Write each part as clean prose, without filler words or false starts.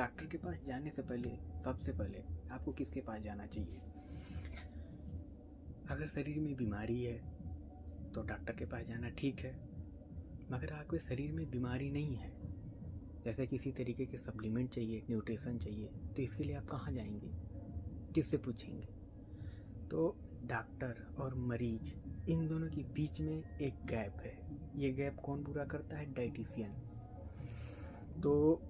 Doctor के पास जाने से पहले सबसे पहले आपको किसके पास जाना चाहिए? अगर शरीर में बीमारी है तो डॉक्टर के पास जाना ठीक है, मगर आपके शरीर में बीमारी नहीं है, जैसे किसी तरीके के सप्लीमेंट चाहिए, न्यूट्रिशन चाहिए, तो इसके लिए आप कहाँ जाएंगे, किससे पूछेंगे? तो डॉक्टर और मरीज इन दोनों के बीच में एक गैप है। ये गैप कौन पूरा करता है? डाइटिशियन। तो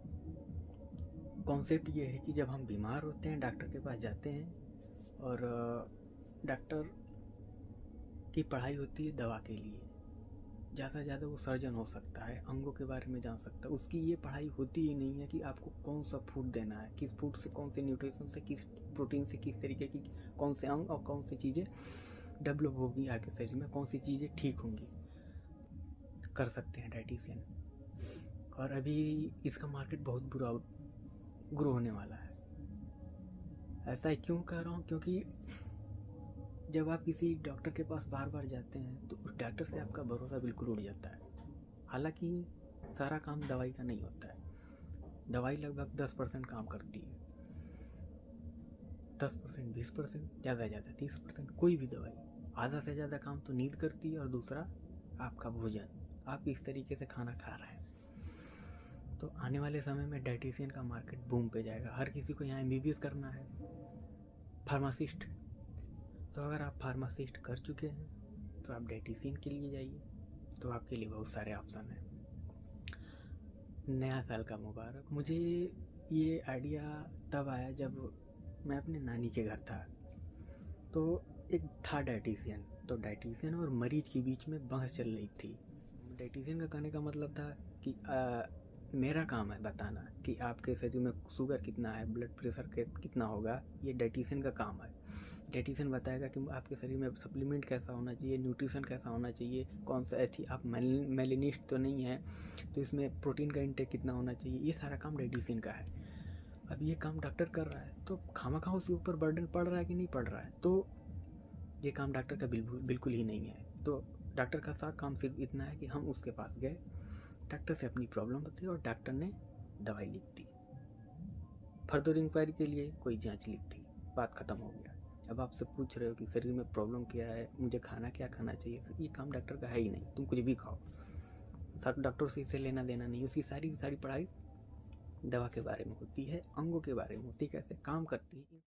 कॉन्सेप्ट ये है कि जब हम बीमार होते हैं डॉक्टर के पास जाते हैं, और डॉक्टर की पढ़ाई होती है दवा के लिए। ज़्यादा से ज़्यादा वो सर्जन हो सकता है, अंगों के बारे में जान सकता है। उसकी ये पढ़ाई होती ही नहीं है कि आपको कौन सा फूड देना है, किस फूड से कौन से न्यूट्रिशन से, किस प्रोटीन से किस तरीके की कौन से अंग और कौन सी चीज़ें डेवलप होगी आपके शरीर में, कौन सी चीज़ें ठीक होंगी, कर सकते हैं डाइटिशियन। और अभी इसका मार्केट बहुत बुरा ग्रो होने वाला है। ऐसा क्यों कह रहा हूँ? क्योंकि जब आप किसी डॉक्टर के पास बार बार जाते हैं तो उस डॉक्टर से आपका भरोसा बिल्कुल उड़ जाता है। हालांकि सारा काम दवाई का नहीं होता है। दवाई लगभग 10% काम करती है, 10%, 20%, ज़्यादा से ज़्यादा 30%। कोई भी दवाई आधा से ज़्यादा काम तो नींद करती है, और दूसरा आपका भोजन, आप इस तरीके से खाना खा रहे हैं। तो आने वाले समय में डाइटिशियन का मार्केट बूम पे जाएगा। हर किसी को यहाँ MBBS करना है, फार्मासिस्ट। तो अगर आप फार्मासिस्ट कर चुके हैं तो आप डाइटिशियन के लिए जाइए, तो आपके लिए बहुत सारे ऑप्शन हैं। नया साल का मुबारक। मुझे ये आइडिया तब आया जब मैं अपने नानी के घर था, तो एक था डाइटिशियन। तो डाइटिशियन और मरीज के बीच में बहस चल रही थी। डाइटिशियन का कहने का मतलब था कि मेरा काम है बताना कि आपके शरीर में शुगर कितना है, ब्लड प्रेशर कितना होगा, ये डाइटिशियन का काम है। डाइटिशियन बताएगा कि आपके शरीर में सप्लीमेंट कैसा होना चाहिए, न्यूट्रिशन कैसा होना चाहिए, कौन सा ऐसी आप मेलिनिस्ट तो नहीं है, तो इसमें प्रोटीन का इंटेक कितना होना चाहिए। ये सारा काम डाइटिशियन का है। अब ये काम डॉक्टर कर रहा है, तो खामखा उसके ऊपर बर्डन पड़ रहा है कि नहीं पड़ रहा है? तो ये काम डॉक्टर का बिल्कुल ही नहीं है। तो डॉक्टर का सारा काम सिर्फ इतना है कि हम उसके पास गए, डॉक्टर से अपनी प्रॉब्लम बताई और डॉक्टर ने दवाई लिख दी। फर्दर इंक्वायरी के लिए कोई जांच लिख दी, बात खत्म हो गया। अब आपसे पूछ रहे हो कि शरीर में प्रॉब्लम क्या है, मुझे खाना क्या खाना चाहिए, ये काम डॉक्टर का है ही नहीं। तुम कुछ भी खाओ, डॉक्टर से इसे लेना देना नहीं। उसकी सारी पढ़ाई दवा के बारे में होती है, अंगों के बारे में होती है, कैसे काम करती है।